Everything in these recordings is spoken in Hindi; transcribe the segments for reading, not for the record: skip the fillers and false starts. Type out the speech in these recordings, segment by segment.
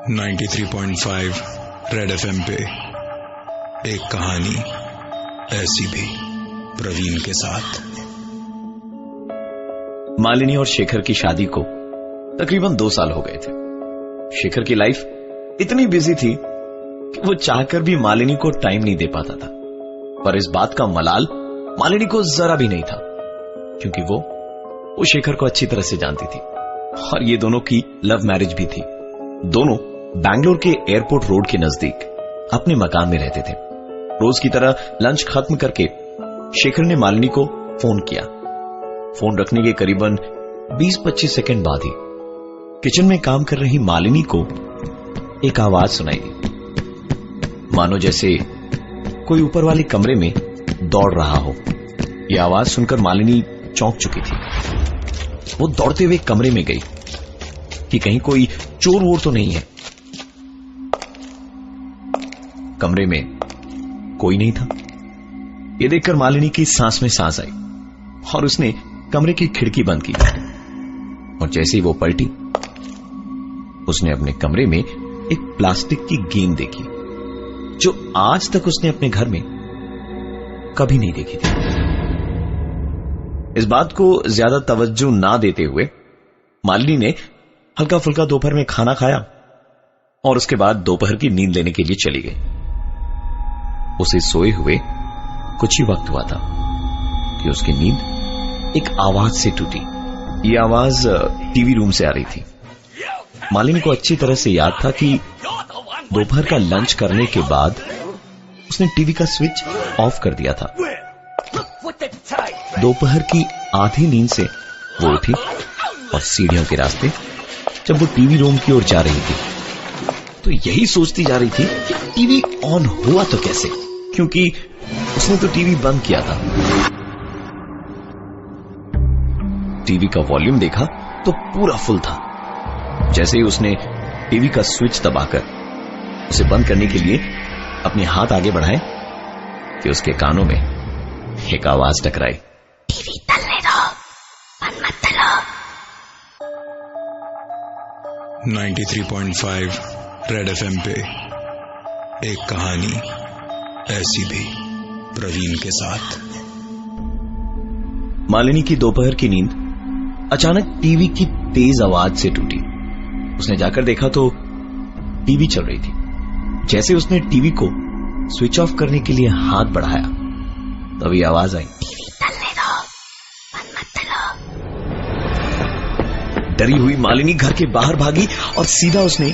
93.5 रेड एफएम पे एक कहानी ऐसी भी, प्रवीण के साथ। मालिनी और शेखर की शादी को तकरीबन 2 साल हो गए थे। शेखर की लाइफ इतनी बिजी थी कि वो चाहकर भी मालिनी को टाइम नहीं दे पाता था। पर इस बात का मलाल मालिनी को जरा भी नहीं था, क्योंकि वो शेखर को अच्छी तरह से जानती थी और ये दोनों की लव मैरिज भी थी। दोनों बैंगलोर के एयरपोर्ट रोड के नजदीक अपने मकान में रहते थे। रोज की तरह लंच खत्म करके शेखर ने मालिनी को फोन किया। फोन रखने के करीबन 20-25 सेकंड बाद ही किचन में काम कर रही मालिनी को एक आवाज सुनाई दी, मानो जैसे कोई ऊपर वाले कमरे में दौड़ रहा हो। यह आवाज सुनकर मालिनी चौंक चुकी थी। वो दौड़ते हुए कमरे में गई कि कहीं कोई चोर वोर तो नहीं है। कमरे में कोई नहीं था। यह देखकर मालिनी की सांस में सांस आई और उसने कमरे की खिड़की बंद की। और जैसे ही वो पलटी, उसने अपने कमरे में एक प्लास्टिक की गेंद देखी, जो आज तक उसने अपने घर में कभी नहीं देखी थी। इस बात को ज्यादा तवज्जो ना देते हुए मालिनी ने हल्का फुल्का दोपहर में खाना खाया और उसके बाद दोपहर की नींद लेने के लिए चली गई। उसे सोए हुए कुछ ही वक्त हुआ था कि उसकी नींद एक आवाज से टूटी। यह आवाज टीवी रूम से आ रही थी। मालिनी को अच्छी तरह से याद था कि दोपहर का लंच करने के बाद उसने टीवी का स्विच ऑफ कर दिया था। दोपहर की आधी नींद से वो उठी और सीढ़ियों के रास्ते जब वो टीवी रूम की ओर जा रही थी तो यही सोचती जा रही थी कि टीवी ऑन हुआ तो कैसे, क्योंकि उसने तो टीवी बंद किया था। टीवी का वॉल्यूम देखा तो पूरा फुल था। जैसे ही उसने टीवी का स्विच दबाकर उसे बंद करने के लिए अपने हाथ आगे बढ़ाए कि उसके कानों में एक आवाज टकराई, टीवी चलने दो, बंद मत करो। 93.5 रेड एफएम पे एक कहानी ऐसी भी, प्रवीण के साथ। मालिनी की दोपहर की नींद अचानक टीवी की तेज आवाज से टूटी। उसने जाकर देखा तो टीवी चल रही थी। जैसे उसने टीवी को स्विच ऑफ करने के लिए हाथ बढ़ाया, तभी आवाज आई, टीवी चलने दो, बंद मत करो। डरी हुई मालिनी घर के बाहर भागी और सीधा उसने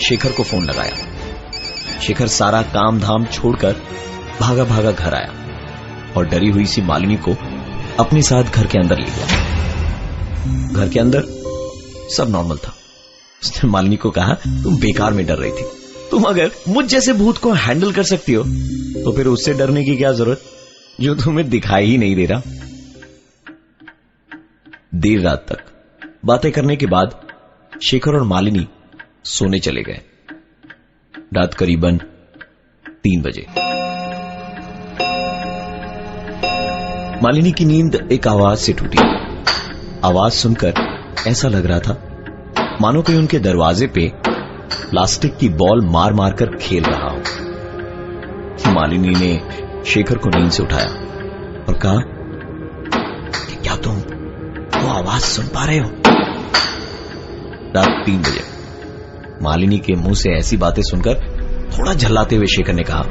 शेखर को फोन लगाया। शेखर सारा काम धाम छोड़कर भागा भागा घर आया और डरी हुई सी मालिनी को अपने साथ घर के अंदर ले गया। घर के अंदर सब नॉर्मल था। उसने मालिनी को कहा, तुम बेकार में डर रही थी। तुम अगर मुझ जैसे भूत को हैंडल कर सकती हो तो फिर उससे डरने की क्या जरूरत जो तुम्हें दिखाई ही नहीं दे रहा। देर रात तक बातें करने के बाद शेखर और मालिनी सोने चले गए। रात करीबन 3 बजे मालिनी की नींद एक आवाज से टूटी। आवाज सुनकर ऐसा लग रहा था मानो कोई उनके दरवाजे पे प्लास्टिक की बॉल मार मार कर खेल रहा हो। मालिनी ने शेखर को नींद से उठाया और कहा कि क्या तुम वो आवाज सुन पा रहे हो? रात 3 बजे मालिनी के मुंह से ऐसी बातें सुनकर थोड़ा झल्लाते हुए शेखर ने कहा,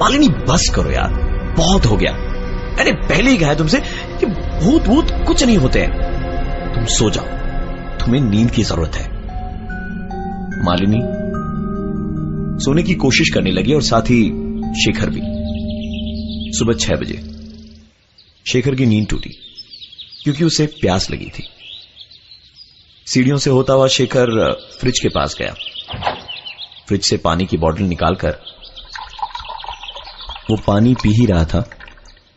मालिनी बस करो यार, बहुत हो गया। मैंने पहले ही कहा तुमसे कि भूत भूत कुछ नहीं होते हैं। तुम सो जाओ, तुम्हें नींद की जरूरत है। मालिनी सोने की कोशिश करने लगी और साथ ही शेखर भी। सुबह 6 बजे शेखर की नींद टूटी क्योंकि उसे प्यास लगी थी। सीढ़ियों से होता हुआ शेखर फ्रिज के पास गया। फ्रिज से पानी की बोतल निकालकर वो पानी पी ही रहा था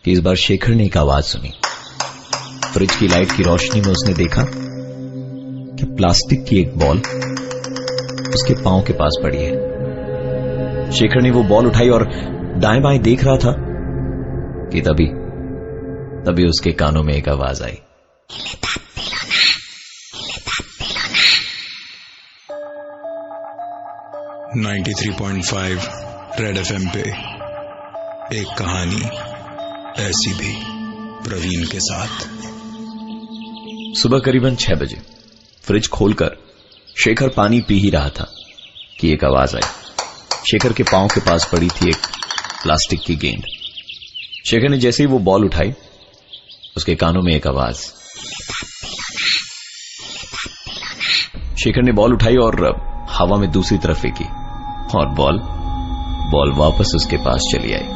कि इस बार शेखर ने एक आवाज सुनी। फ्रिज की लाइट की रोशनी में उसने देखा कि प्लास्टिक की एक बॉल उसके पांव के पास पड़ी है। शेखर ने वो बॉल उठाई और दाएं बाएं देख रहा था कि तभी उसके कानों में एक आवाज आई, 93.5 रेड एफएम पे एक कहानी ऐसी भी प्रवीण के साथ। सुबह करीबन 6 बजे फ्रिज खोलकर शेखर पानी पी ही रहा था कि एक आवाज आई। शेखर के पांव के पास पड़ी थी एक प्लास्टिक की गेंद। शेखर ने जैसे ही वो बॉल उठाई, उसके कानों में एक आवाज। शेखर ने बॉल उठाई और हवा में दूसरी तरफ फेंकी और बॉल वापस उसके पास चली आई।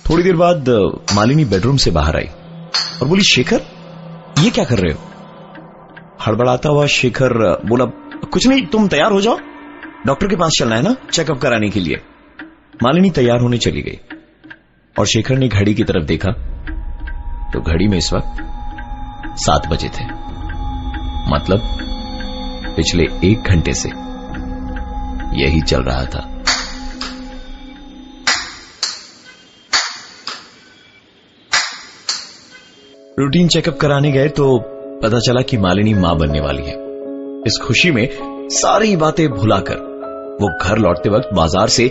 थोड़ी देर बाद मालिनी बेडरूम से बाहर आई और बोली, शेखर ये क्या कर रहे हो? हड़बड़ाता हुआ शेखर बोला, कुछ नहीं, तुम तैयार हो जाओ, डॉक्टर के पास चलना है ना चेकअप कराने के लिए। मालिनी तैयार होने चली गई और शेखर ने घड़ी की तरफ देखा तो घड़ी में इस वक्त 7 बजे थे। मतलब पिछले 1 घंटे से यही चल रहा था। रूटीन चेकअप कराने गए तो पता चला कि मालिनी मां बनने वाली है। इस खुशी में सारी बातें भुलाकर वो घर लौटते वक्त बाजार से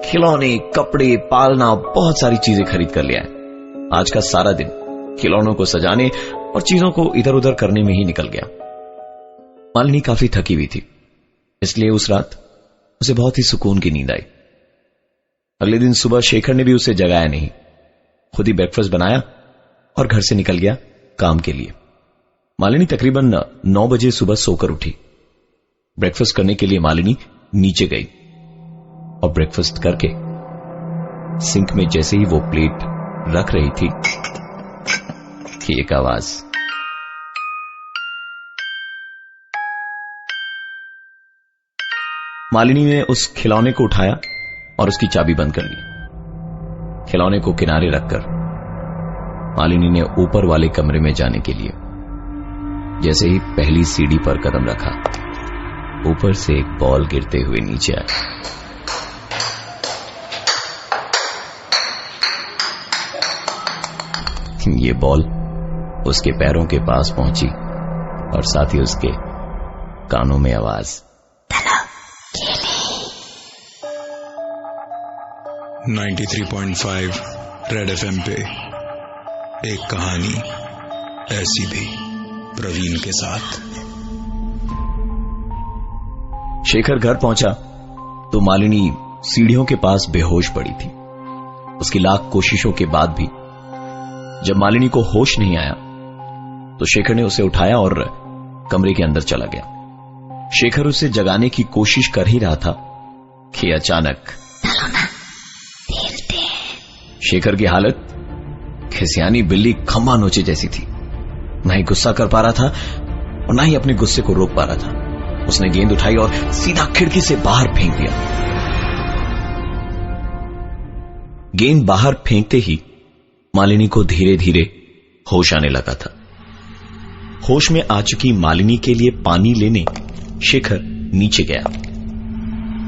खिलौने, कपड़े, पालना, बहुत सारी चीजें खरीद कर ले आए। आज का सारा दिन खिलौनों को सजाने और चीजों को इधर उधर करने में ही निकल गया। मालिनी काफी थकी हुई थी, इसलिए उस रात उसे बहुत ही सुकून की नींद आई। अगले दिन सुबह शेखर ने भी उसे जगाया नहीं, खुद ही ब्रेकफास्ट बनाया और घर से निकल गया काम के लिए। मालिनी तकरीबन 9 बजे सुबह सोकर उठी। ब्रेकफास्ट करने के लिए मालिनी नीचे गई और ब्रेकफास्ट करके सिंक में जैसे ही वो प्लेट रख रही थी कि एक आवाज। मालिनी ने उस खिलौने को उठाया और उसकी चाबी बंद कर ली। खिलौने को किनारे रखकर मालिनी ने ऊपर वाले कमरे में जाने के लिए जैसे ही पहली सीढ़ी पर कदम रखा, ऊपर से एक बॉल गिरते हुए नीचे आया। ये बॉल उसके पैरों के पास पहुंची और साथ ही उसके कानों में आवाज। 93.5 रेड एफएम पे एक कहानी ऐसी भी प्रवीण के साथ। शेखर घर पहुंचा तो मालिनी सीढ़ियों के पास बेहोश पड़ी थी। उसकी लाख कोशिशों के बाद भी जब मालिनी को होश नहीं आया तो शेखर ने उसे उठाया और कमरे के अंदर चला गया। शेखर उसे जगाने की कोशिश कर ही रहा था कि अचानक शेखर की हालत खिसियानी बिल्ली खम्मा नोचे जैसी थी। ना ही गुस्सा कर पा रहा था और ना ही अपने गुस्से को रोक पा रहा था। उसने गेंद उठाई और सीधा खिड़की से बाहर फेंक दिया। गेंद बाहर फेंकते ही मालिनी को धीरे धीरे होश आने लगा था। होश में आ चुकी मालिनी के लिए पानी लेने शेखर नीचे गया।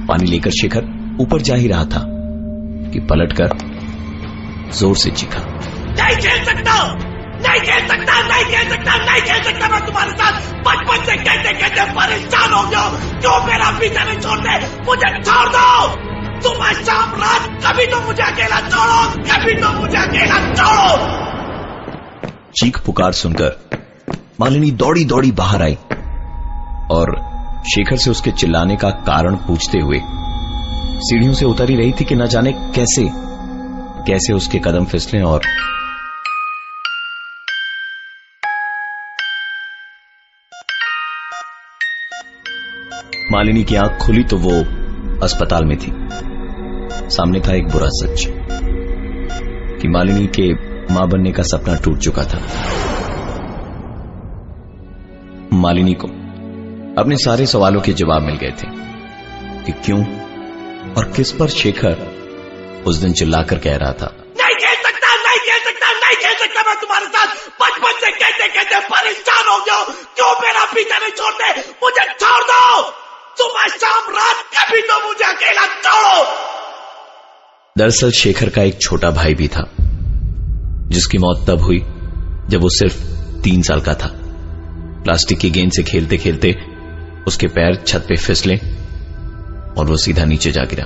पानी लेकर शेखर ऊपर जा ही रहा था कि पलटकर जोर से चीखा, नहीं खेल सकता, नहीं खेल सकता, नहीं खेल सकता, नहीं खेल सकता। मैं तुम्हारे साथ बचपन से कहते कहते परेशान हो गया। क्यों मेरा पीछा नहीं छोड़ते? मुझे छोड़ दो। सुबह शाम रात कभी तो मुझे अकेला छोड़ो, कभी तो मुझे अकेला छोड़ो। चीख पुकार सुनकर मालिनी दौड़ी दौड़ी बाहर आई और शेखर से उसके चिल्लाने का कारण पूछते हुए सीढ़ियों से उतर ही रही थी कि न जाने कैसे कैसे उसके कदम फिसले और मालिनी की आंख खुली तो वो अस्पताल में थी। सामने था एक बुरा सच कि मालिनी के मां बनने का सपना टूट चुका था। मालिनी को अपने सारे सवालों के जवाब मिल गए थे कि क्यों और किस पर शेखर उस दिन चिल्लाकर कह रहा था, नहीं खेल सकता, नहीं खेल सकता, नहीं खेल सकता। मैं तुम्हारे साथ बचपन से कहते कहते परेशान हो गया। क्यों मेरा पीछा नहीं छोड़ते? मुझे छोड़ दो। सुबह शाम रात कभी तो मुझे अकेला छोड़ो। दरअसल शेखर का एक छोटा भाई भी था जिसकी मौत तब हुई जब वो सिर्फ 3 साल का था। प्लास्टिक की गेंद से खेलते खेलते उसके पैर छत पे फिसले और वो सीधा नीचे जा गिरा।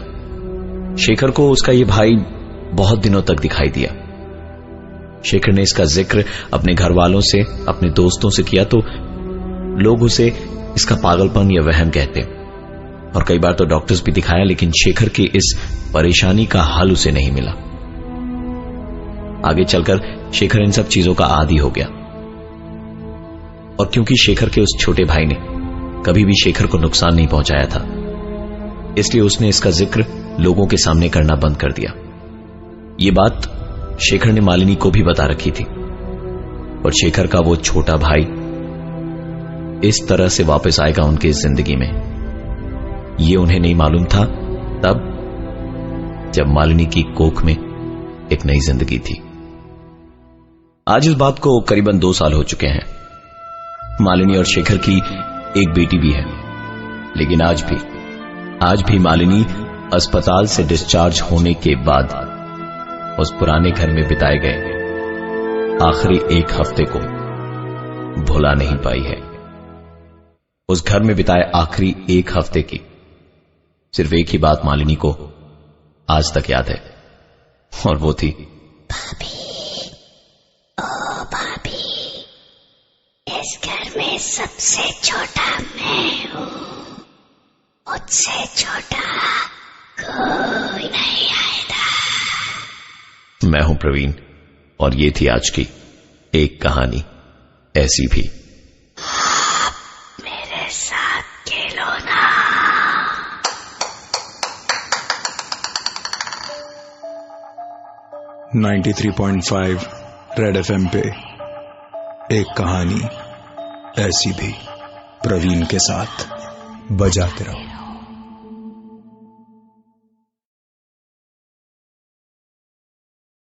शेखर को उसका ये भाई बहुत दिनों तक दिखाई दिया। शेखर ने इसका जिक्र अपने घर वालों से, अपने दोस्तों से किया तो लोग उसे इसका पागलपन या वहम कहते, और कई बार तो डॉक्टर्स भी दिखाया, लेकिन शेखर की इस परेशानी का हल उसे नहीं मिला। आगे चलकर शेखर इन सब चीजों का आदी हो गया, और क्योंकि शेखर के उस छोटे भाई ने कभी भी शेखर को नुकसान नहीं पहुंचाया था, इसलिए उसने इसका जिक्र लोगों के सामने करना बंद कर दिया। ये बात शेखर ने मालिनी को भी बता रखी थी, और शेखर का वो छोटा भाई इस तरह से वापस आएगा उनकी जिंदगी में, ये उन्हें नहीं मालूम था तब जब मालिनी की कोख में एक नई जिंदगी थी। आज इस बात को करीबन 2 साल हो चुके हैं। मालिनी और शेखर की एक बेटी भी है, लेकिन आज भी मालिनी अस्पताल से डिस्चार्ज होने के बाद उस पुराने घर में बिताए गए आखिरी 1 हफ्ते को भुला नहीं पाई है। उस घर में बिताए आखिरी 1 हफ्ते की सिर्फ एक ही बात मालिनी को आज तक याद है, और वो थी, भाभी, ओ भाभी, इस घर में सबसे छोटा मैं हूं, मुझसे छोटा कोई नहीं आएगा। मैं हूं प्रवीण, और ये थी आज की एक कहानी ऐसी भी। आप मेरे साथ खेलो ना। 93.5 रेड एफएम पे एक कहानी ऐसी भी, प्रवीण के साथ बजाते रहो।